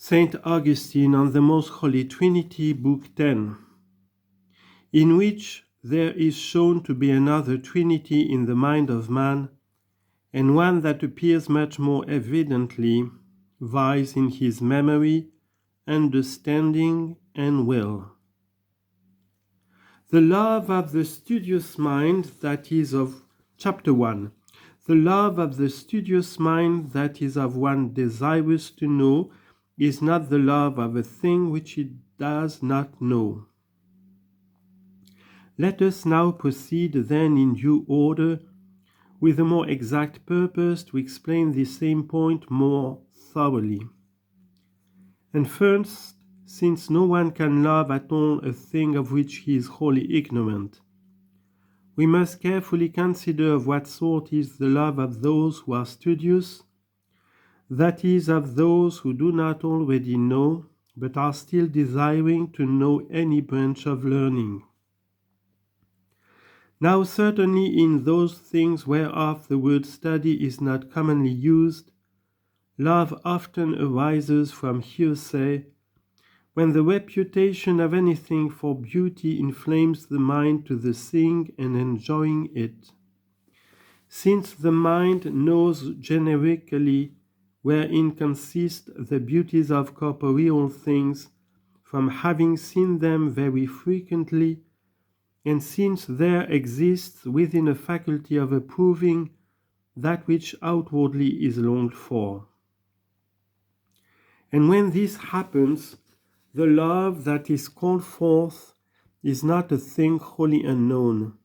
Saint Augustine on the Most Holy Trinity, Book 10, in which there is shown to be another Trinity in the mind of man, and one that appears much more evidently, vies in his memory, understanding, and will. The love of the studious mind that is of Chapter 1. The love of the studious mind that is of one desirous to know is not the love of a thing which it does not know. Let us now proceed then in due order with a more exact purpose to explain the same point more thoroughly. And first, since no one can love at all a thing of which he is wholly ignorant, we must carefully consider of what sort is the love of those who are studious, that is, of those who do not already know, but are still desiring to know any branch of learning. Now certainly in those things whereof the word study is not commonly used, love often arises from hearsay, when the reputation of anything for beauty inflames the mind to the seeing and enjoying it. Since the mind knows generically wherein consist the beauties of corporeal things, from having seen them very frequently, and since there exists within a faculty of approving that which outwardly is longed for. And when this happens, the love that is called forth is not a thing wholly unknown,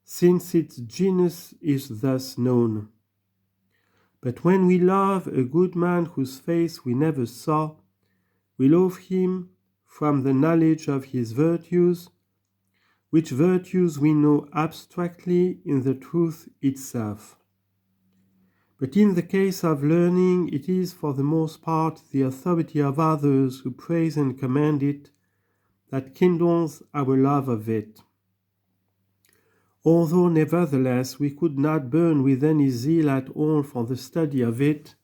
since its genus is thus known. But when we love a good man whose face we never saw, we love him from the knowledge of his virtues, which virtues we know abstractly in the truth itself. But in the case of learning, it is for the most part the authority of others who praise and commend it that kindles our love of it. Although nevertheless we could not burn with any zeal at all for the study of it,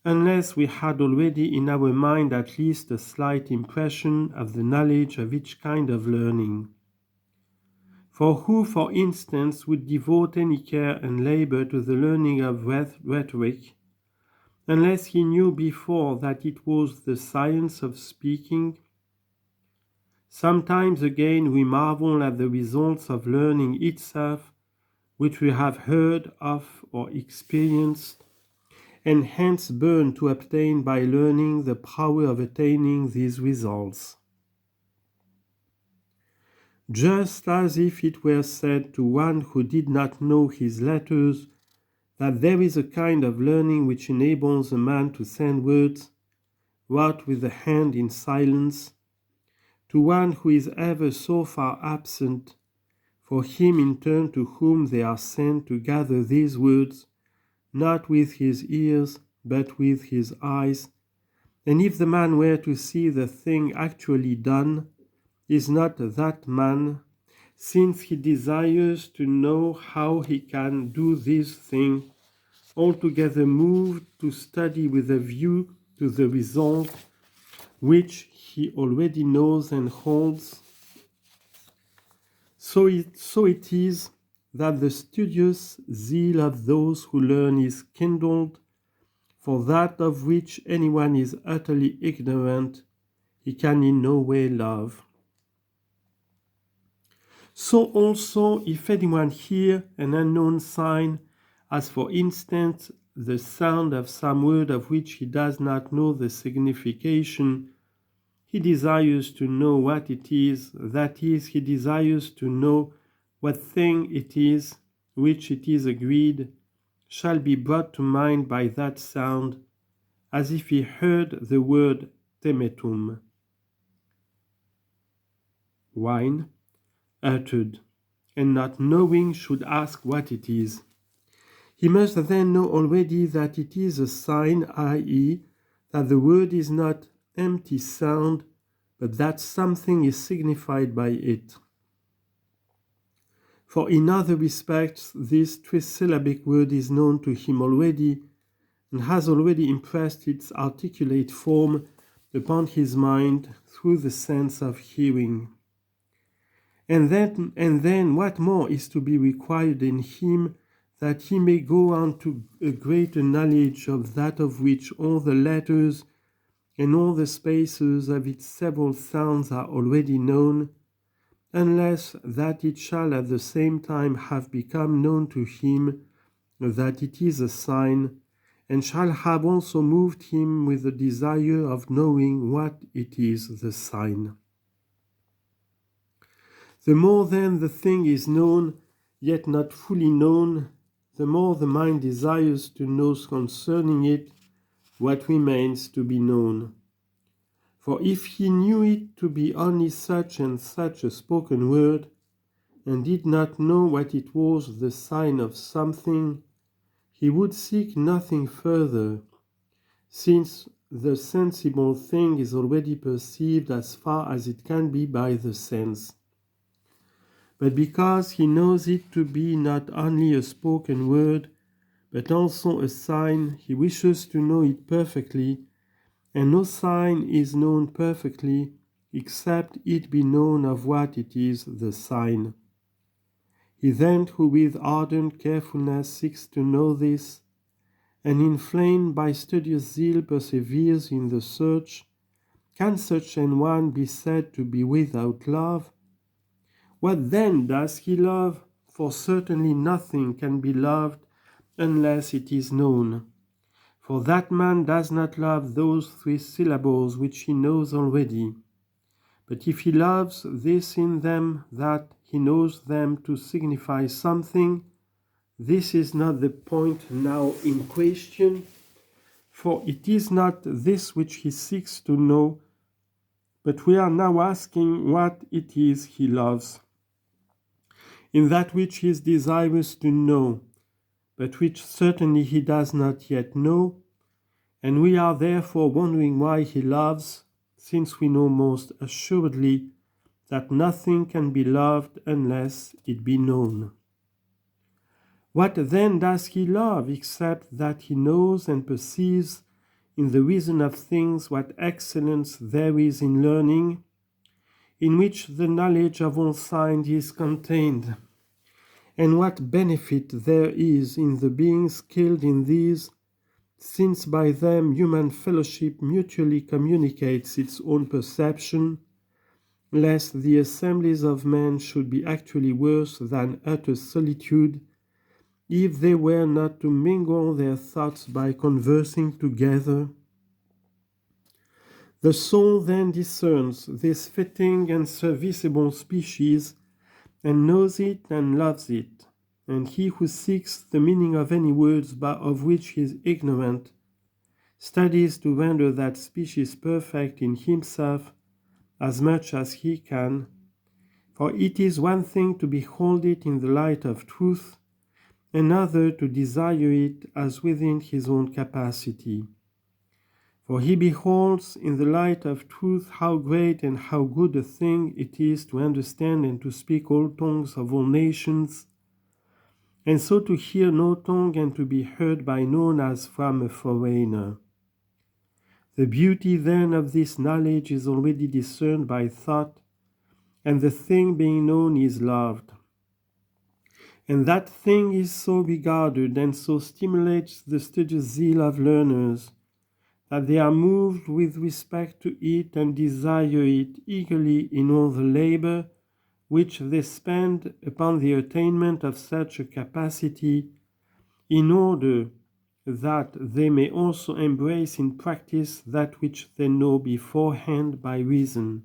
unless we had already in our mind at least a slight impression of the knowledge of each kind of learning. For who, for instance, would devote any care and labor to the learning of rhetoric, unless he knew before that it was the science of speaking? Sometimes again we marvel at the results of learning itself, which we have heard of or experienced, and hence burn to obtain by learning the power of attaining these results. Just as if it were said to one who did not know his letters that there is a kind of learning which enables a man to send words, wrought with the hand in silence, to one who is ever so far absent, for him in turn to whom they are sent to gather these words, not with his ears, but with his eyes, and if the man were to see the thing actually done, is not that man, since he desires to know how he can do this thing, altogether moved to study with a view to the result which he already knows and holds. So it is that the studious zeal of those who learn is kindled, for that of which anyone is utterly ignorant, he can in no way love. So also, if anyone hear an unknown sign, as for instance the sound of some word of which he does not know the signification, he desires to know what it is, that is, he desires to know what thing it is, which it is agreed shall be brought to mind by that sound, as if he heard the word temetum, wine, uttered, and not knowing should ask what it is. He must then know already that it is a sign, i.e., that the word is not empty sound, but that something is signified by it. For in other respects, this trisyllabic word is known to him already, and has already impressed its articulate form upon his mind through the sense of hearing. And then what more is to be required in him that he may go on to a greater knowledge of that of which all the letters and all the spaces of its several sounds are already known, unless that it shall at the same time have become known to him that it is a sign, and shall have also moved him with the desire of knowing what it is the sign. The more then the thing is known, yet not fully known, the more the mind desires to know concerning it what remains to be known. For if he knew it to be only such and such a spoken word, and did not know what it was the sign of something, he would seek nothing further, since the sensible thing is already perceived as far as it can be by the sense. But because he knows it to be not only a spoken word, but also a sign, he wishes to know it perfectly, and no sign is known perfectly, except it be known of what it is the sign. He then who with ardent carefulness seeks to know this, and inflamed by studious zeal perseveres in the search, can such an one be said to be without love? What then does he love? For certainly nothing can be loved unless it is known. For that man does not love those 3 syllables which he knows already. But if he loves this in them, that he knows them to signify something, this is not the point now in question, for it is not this which he seeks to know, but we are now asking what it is he loves. In that which he is desirous to know, but which certainly he does not yet know, and we are therefore wondering why he loves, since we know most assuredly that nothing can be loved unless it be known. What then does he love, except that he knows and perceives in the reason of things what excellence there is in learning, in which the knowledge of all signs is contained, and what benefit there is in the being skilled in these, since by them human fellowship mutually communicates its own perception, lest the assemblies of men should be actually worse than utter solitude, if they were not to mingle their thoughts by conversing together. The soul then discerns this fitting and serviceable species, and knows it and loves it, and he who seeks the meaning of any words of which he is ignorant, studies to render that species perfect in himself as much as he can, for it is one thing to behold it in the light of truth, another to desire it as within his own capacity. For he beholds in the light of truth how great and how good a thing it is to understand and to speak all tongues of all nations, and so to hear no tongue and to be heard by none as from a foreigner. The beauty then of this knowledge is already discerned by thought, and the thing being known is loved. And that thing is so regarded and so stimulates the studious zeal of learners, that they are moved with respect to it and desire it eagerly in all the labor which they spend upon the attainment of such a capacity, in order that they may also embrace in practice that which they know beforehand by reason.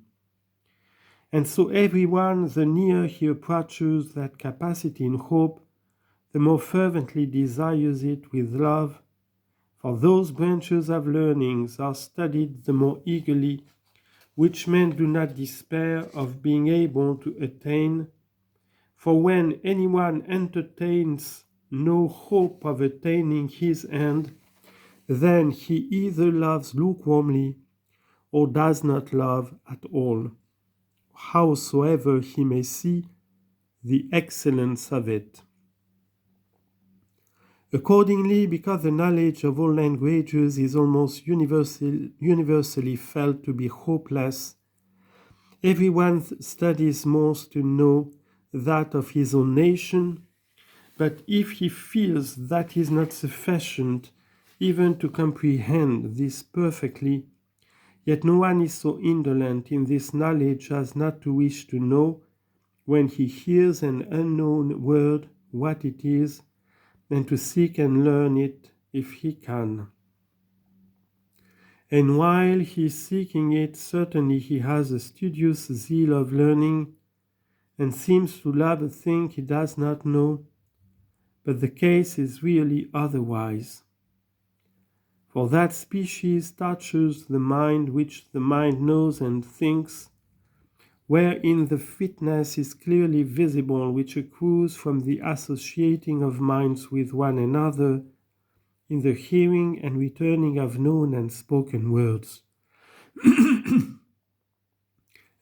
And so everyone, the nearer he approaches that capacity in hope, the more fervently desires it with love, for those branches of learnings are studied the more eagerly, which men do not despair of being able to attain. For when anyone entertains no hope of attaining his end, then he either loves lukewarmly or does not love at all, howsoever he may see the excellence of it. Accordingly, because the knowledge of all languages is almost universally felt to be hopeless, everyone studies most to know that of his own nation, but if he feels that is not sufficient even to comprehend this perfectly, yet no one is so indolent in this knowledge as not to wish to know, when he hears an unknown word, what it is, and to seek and learn it if he can. And while he is seeking it, certainly he has a studious zeal of learning, and seems to love a thing he does not know, but the case is really otherwise. For that species touches the mind which the mind knows and thinks, wherein the fitness is clearly visible which accrues from the associating of minds with one another, in the hearing and returning of known and spoken words.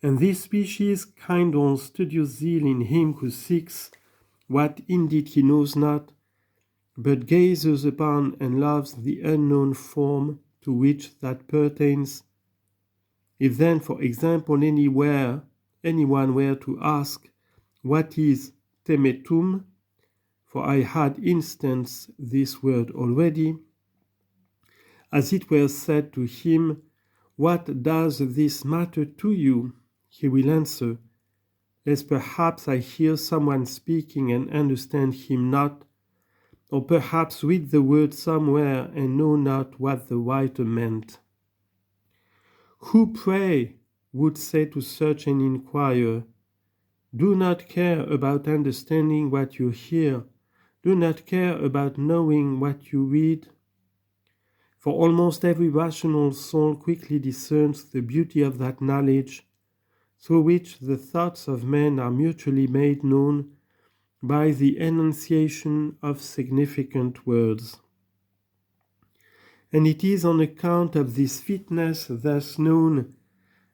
And this species kindles studious zeal in him who seeks what indeed he knows not, but gazes upon and loves the unknown form to which that pertains. If then, for example, anyone were to ask, what is temetum? For I had instanced this word already, as it were said to him, what does this matter to you? He will answer, lest perhaps I hear someone speaking and understand him not, or perhaps read the word somewhere and know not what the writer meant. Who, pray, would say to such an inquirer, do not care about understanding what you hear, do not care about knowing what you read? For almost every rational soul quickly discerns the beauty of that knowledge, through which the thoughts of men are mutually made known by the enunciation of significant words. And it is on account of this fitness thus known,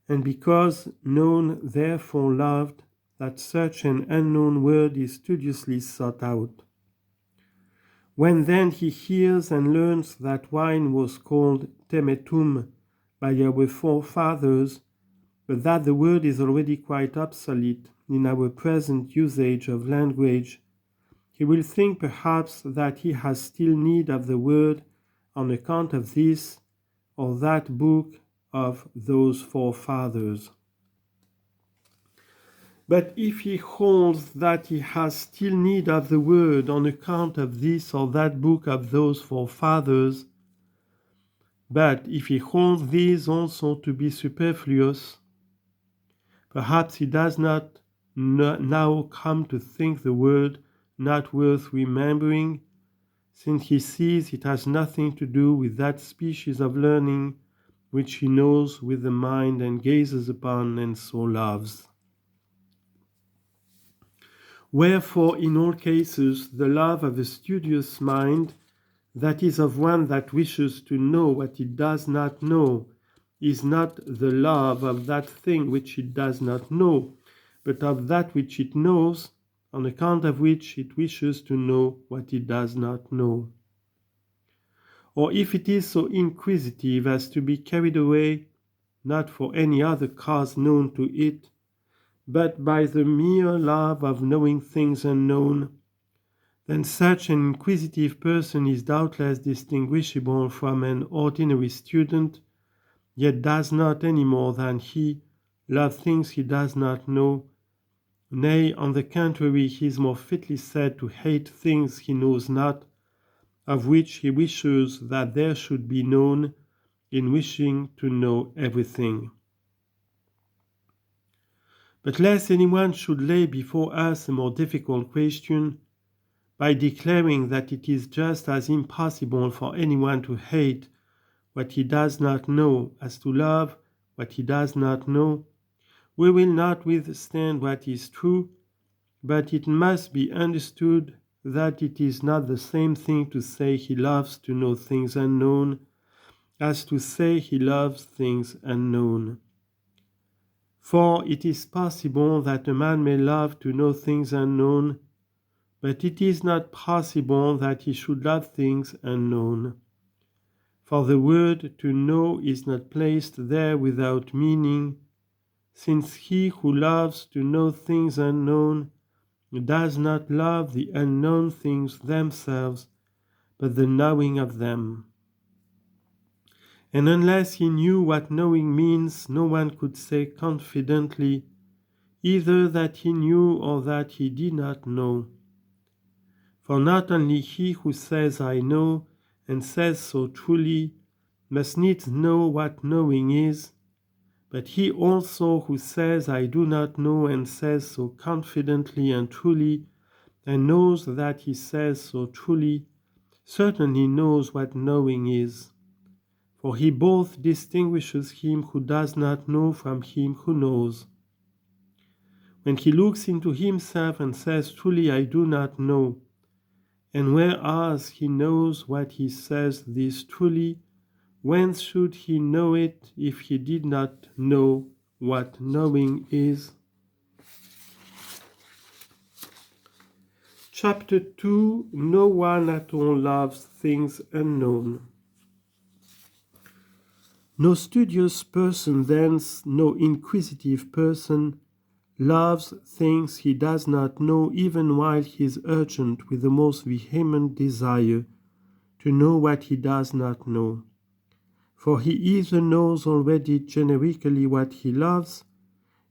and because known therefore loved, that such an unknown word is studiously sought out. When then he hears and learns that wine was called temetum by our forefathers, but that the word is already quite obsolete in our present usage of language, he will think perhaps that he has still need of the word on account of this or that book of those forefathers. But if he holds that he has still need of the word on account of this or that book of those forefathers, but if he holds these also to be superfluous, perhaps he does not now come to think the word not worth remembering, since he sees it has nothing to do with that species of learning which he knows with the mind and gazes upon and so loves. Wherefore, in all cases, the love of a studious mind, that is of one that wishes to know what it does not know, is not the love of that thing which it does not know, but of that which it knows, on account of which it wishes to know what it does not know. Or if it is so inquisitive as to be carried away, not for any other cause known to it, but by the mere love of knowing things unknown, then such an inquisitive person is doubtless distinguishable from an ordinary student, yet does not any more than he love things he does not know. Nay, on the contrary, he is more fitly said to hate things he knows not, of which he wishes that there should be known, in wishing to know everything. But lest anyone should lay before us a more difficult question, by declaring that it is just as impossible for anyone to hate what he does not know as to love what he does not know, we will not withstand what is true, but it must be understood that it is not the same thing to say he loves to know things unknown as to say he loves things unknown. For it is possible that a man may love to know things unknown, but it is not possible that he should love things unknown. For the word to know is not placed there without meaning, since he who loves to know things unknown does not love the unknown things themselves, but the knowing of them. And unless he knew what knowing means, no one could say confidently either that he knew or that he did not know. For not only he who says I know, and says so truly, must needs know what knowing is, but he also who says I do not know and says so confidently and truly, and knows that he says so truly, certainly knows what knowing is. For he both distinguishes him who does not know from him who knows. When he looks into himself and says truly I do not know, and whereas he knows what he says this truly, whence should he know it if he did not know what knowing is? Chapter 2. No one at all loves things unknown. No studious person, thence no inquisitive person, loves things he does not know, even while he is urgent with the most vehement desire to know what he does not know. For he either knows already generically what he loves,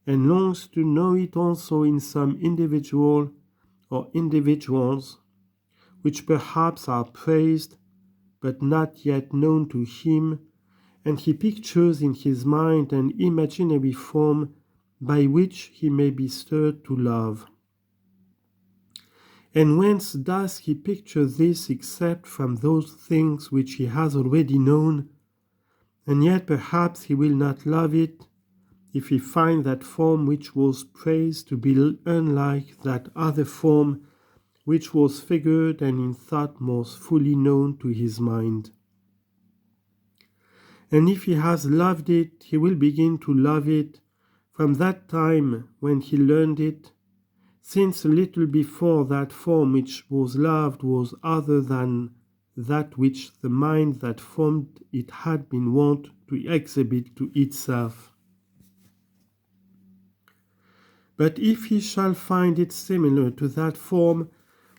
and longs to know it also in some individual or individuals, which perhaps are praised, but not yet known to him, and he pictures in his mind an imaginary form by which he may be stirred to love. And whence does he picture this except from those things which he has already known? And yet perhaps he will not love it if he find that form which was praised to be unlike that other form which was figured and in thought most fully known to his mind. And if he has loved it, he will begin to love it from that time when he learned it, since a little before that form which was loved was other than that which the mind that formed it had been wont to exhibit to itself. But if he shall find it similar to that form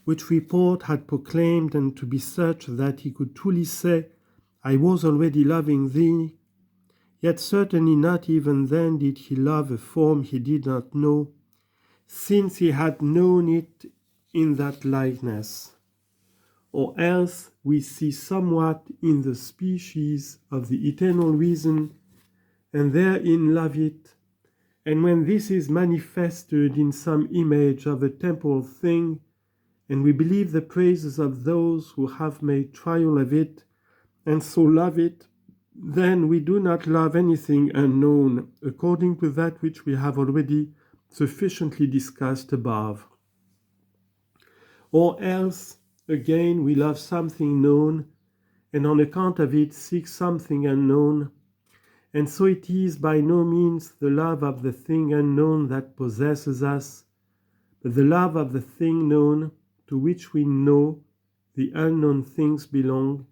which report had proclaimed, and to be such that he could truly say, I was already loving thee, yet certainly not even then did he love a form he did not know, since he had known it in that likeness. Or else we see somewhat in the species of the eternal reason, and therein love it, and when this is manifested in some image of a temporal thing, and we believe the praises of those who have made trial of it, and so love it, then we do not love anything unknown, according to that which we have already sufficiently discussed above. Or else, again, we love something known, and on account of it seek something unknown, and so it is by no means the love of the thing unknown that possesses us, but the love of the thing known, to which we know the unknown things belong,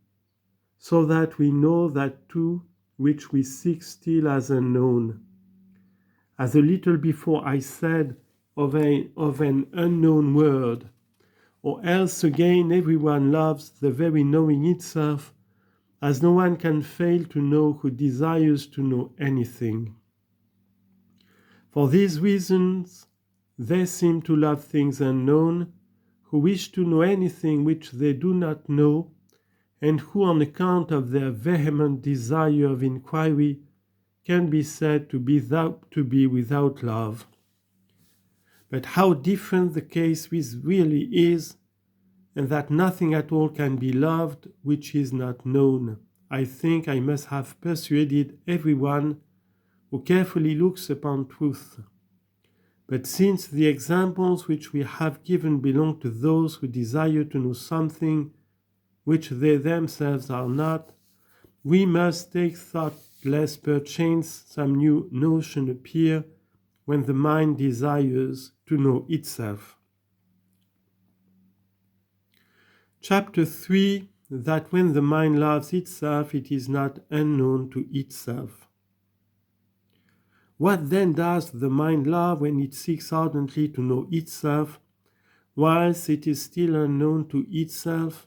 so that we know that too which we seek still as unknown. As a little before I said of an unknown word, or else again everyone loves the very knowing itself, as no one can fail to know who desires to know anything. For these reasons, they seem to love things unknown, who wish to know anything which they do not know, and who on account of their vehement desire of inquiry can be said to be without love. But how different the case really is, and that nothing at all can be loved which is not known. I think I must have persuaded everyone who carefully looks upon truth. But since the examples which we have given belong to those who desire to know something which they themselves are not, we must take thought lest perchance some new notion appear when the mind desires to know itself. Chapter 3, that when the mind loves itself, it is not unknown to itself. What then does the mind love when it seeks ardently to know itself, whilst it is still unknown to itself?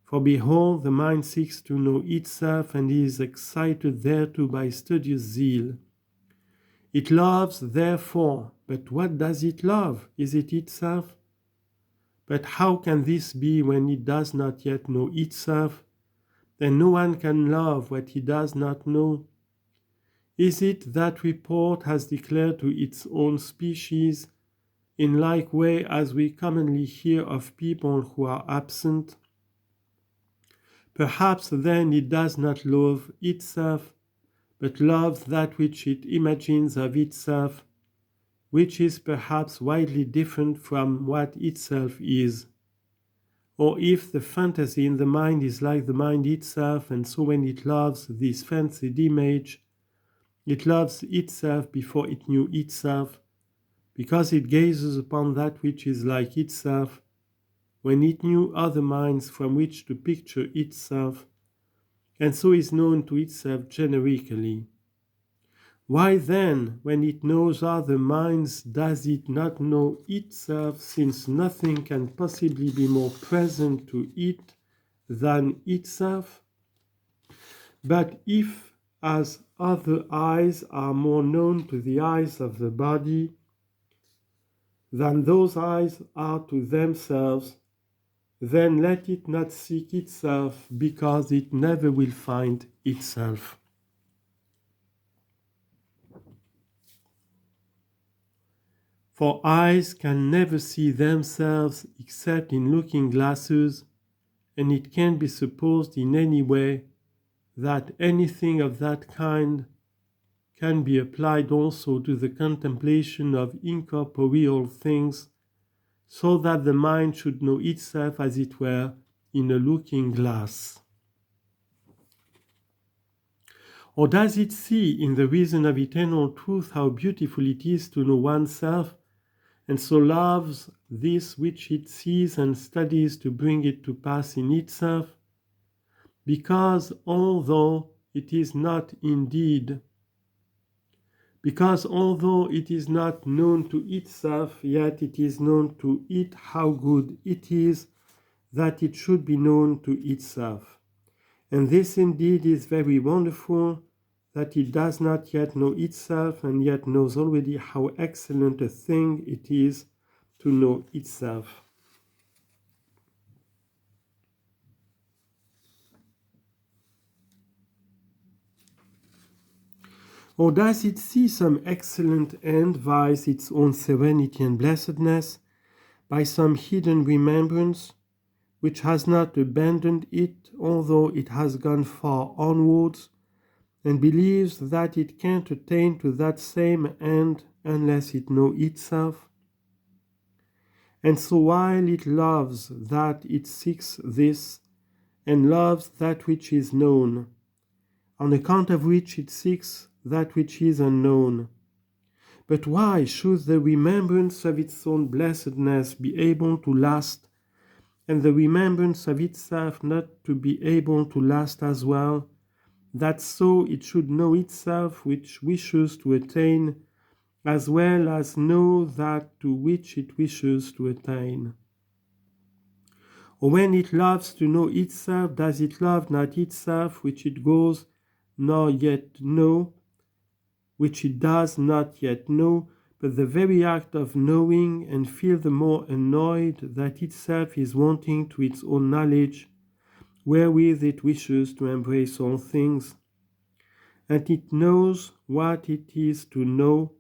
For behold, the mind seeks to know itself and is excited thereto by studious zeal. It loves, therefore, but what does it love? Is it itself? But how can this be when it does not yet know itself? Then no one can love what he does not know. Is it that report has declared to its own species, in like way as we commonly hear of people who are absent? Perhaps then it does not love itself, but loves that which it imagines of itself, which is perhaps widely different from what itself is. Or if the fantasy in the mind is like the mind itself, and so when it loves this fancied image, it loves itself before it knew itself, because it gazes upon that which is like itself, when it knew other minds from which to picture itself, and so is known to itself generically. Why then, when it knows other minds, does it not know itself, since nothing can possibly be more present to it than itself? But if, as other eyes are more known to the eyes of the body than those eyes are to themselves, then let it not seek itself, because it never will find itself. For eyes can never see themselves except in looking glasses, and it can be supposed in any way that anything of that kind can be applied also to the contemplation of incorporeal things, so that the mind should know itself as it were in a looking glass. Or does it see in the reason of eternal truth how beautiful it is to know oneself, and so loves this which it sees and studies to bring it to pass in itself? Because although it is not known to itself, yet it is known to it how good it is that it should be known to itself. And this indeed is very wonderful, that it does not yet know itself, and yet knows already how excellent a thing it is to know itself. Or does it see some excellent end vies its own serenity and blessedness by some hidden remembrance, which has not abandoned it, although it has gone far onwards, and believes that it can't attain to that same end unless it know itself? And so while it loves that, it seeks this, and loves that which is known, on account of which it seeks that which is unknown. But why should the remembrance of its own blessedness be able to last, and the remembrance of itself not to be able to last as well, that so it should know itself which wishes to attain, as well as know that to which it wishes to attain? Or when it loves to know itself, does it love not itself which it goes nor yet know, which it does not yet know, but the very act of knowing, and feel the more annoyed that itself is wanting to its own knowledge, wherewith it wishes to embrace all things? And it knows what it is to know,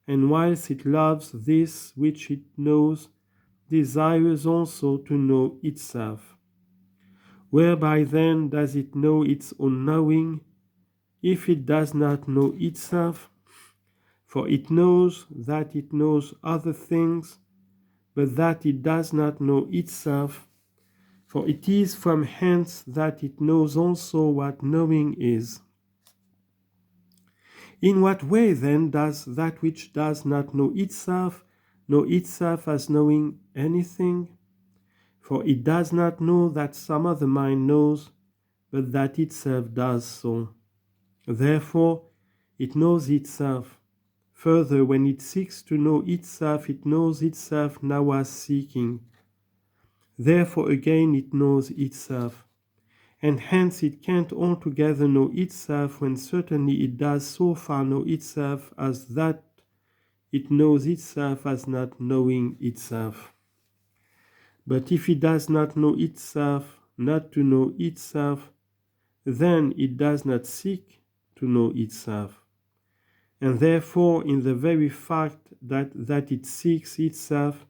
and whilst it loves this which it knows, desires also to know itself. Whereby then does it know its own knowing, if it does not know itself? For it knows that it knows other things, but that it does not know itself. For it is from hence that it knows also what knowing is. In what way then does that which does not know itself as knowing anything? For it does not know that some other mind knows, but that itself does so. Therefore, it knows itself. Further, when it seeks to know itself, it knows itself now as seeking. Therefore, again, it knows itself. And hence it can't altogether know itself, when certainly it does so far know itself as that it knows itself as not knowing itself. But if it does not know itself, not to know itself, then it does not seek to know itself. And therefore, in the very fact that it seeks itself,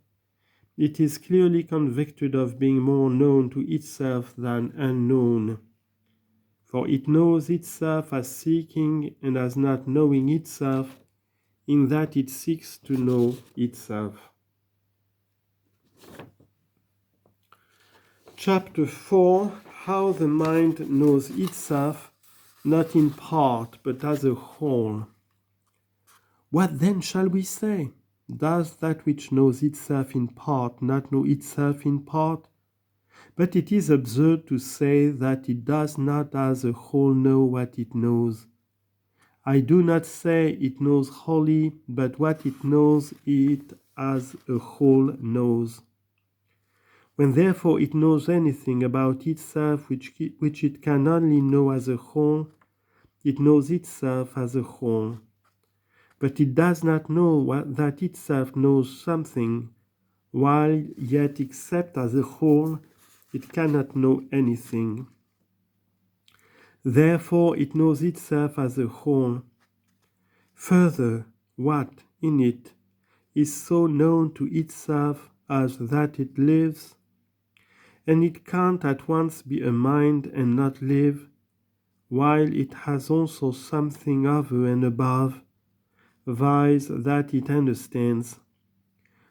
it is clearly convicted of being more known to itself than unknown. For it knows itself as seeking and as not knowing itself, in that it seeks to know itself. Chapter 4. How the mind knows itself, not in part, but as a whole. What then shall we say? Does that which knows itself in part not know itself in part? But it is absurd to say that it does not as a whole know what it knows. I do not say it knows wholly, but what it knows it as a whole knows. When therefore it knows anything about itself which it can only know as a whole, it knows itself as a whole. But it does not know that itself knows something, while yet except as a whole, it cannot know anything. Therefore it knows itself as a whole. Further, what in it is so known to itself as that it lives? And it can't at once be a mind and not live, while it has also something over and above, viz. That it understands.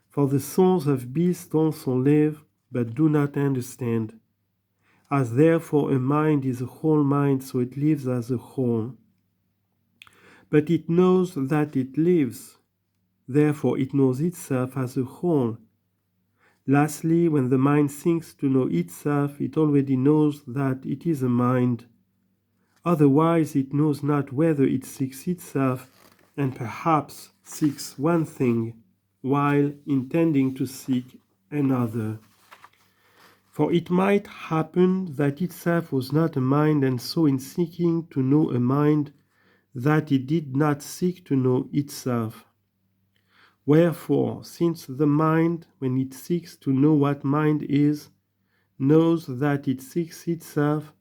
For the souls of beasts also live, but do not understand. As therefore a mind is a whole mind, so it lives as a whole. But it knows that it lives, therefore it knows itself as a whole. Lastly, when the mind thinks to know itself, it already knows that it is a mind. Otherwise it knows not whether it seeks itself, and perhaps seeks one thing, while intending to seek another. For it might happen that itself was not a mind, and so in seeking to know a mind, that it did not seek to know itself. Wherefore, since the mind, when it seeks to know what mind is, knows that it seeks itself,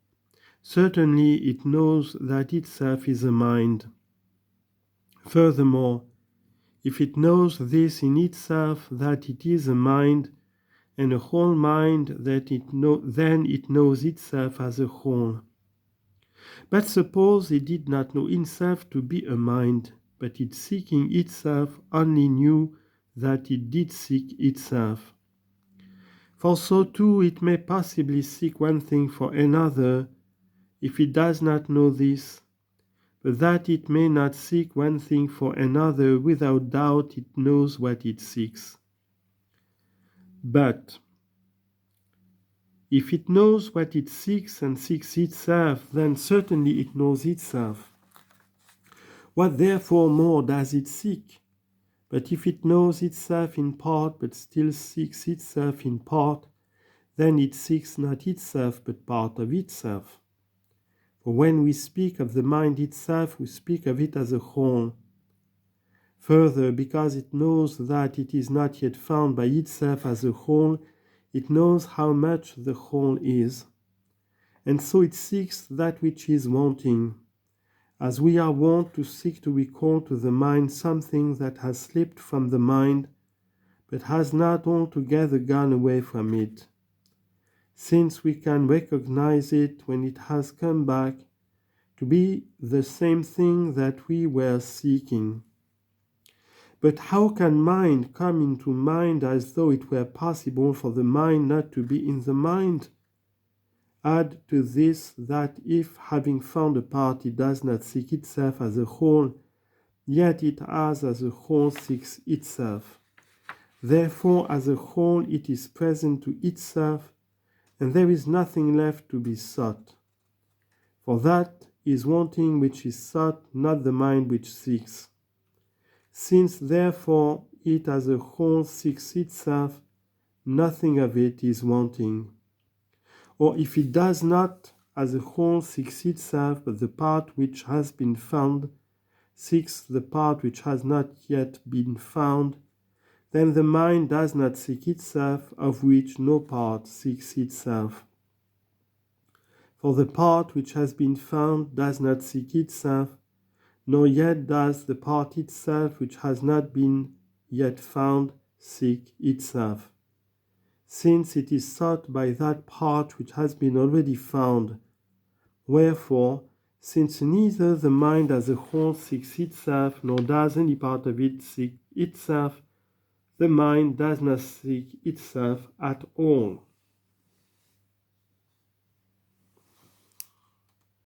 certainly it knows that itself is a mind. Furthermore, if it knows this in itself, that it is a mind, and a whole mind, then it knows itself as a whole. But suppose it did not know itself to be a mind, but it seeking itself only knew that it did seek itself. For so too it may possibly seek one thing for another, if it does not know this, but that it may not seek one thing for another, without doubt it knows what it seeks. But if it knows what it seeks and seeks itself, then certainly it knows itself. What therefore more does it seek? But if it knows itself in part, but still seeks itself in part, then it seeks not itself, but part of itself. For when we speak of the mind itself, we speak of it as a whole. Further, because it knows that it is not yet found by itself as a whole, it knows how much the whole is. And so it seeks that which is wanting, as we are wont to seek to recall to the mind something that has slipped from the mind, but has not altogether gone away from it, since we can recognize it when it has come back to be the same thing that we were seeking. But how can mind come into mind as though it were possible for the mind not to be in the mind? Add to this that if, having found a part, it does not seek itself as a whole, yet it as a whole seeks itself. Therefore, as a whole, it is present to itself, and there is nothing left to be sought. For that is wanting which is sought, not the mind which seeks. Since, therefore, it as a whole seeks itself, nothing of it is wanting. Or if it does not as a whole seeks itself, but the part which has been found seeks the part which has not yet been found, then the mind does not seek itself, of which no part seeks itself. For the part which has been found does not seek itself, nor yet does the part itself which has not been yet found seek itself, since it is sought by that part which has been already found. Wherefore, since neither the mind as a whole seeks itself, nor does any part of it seek itself, the mind does not seek itself at all.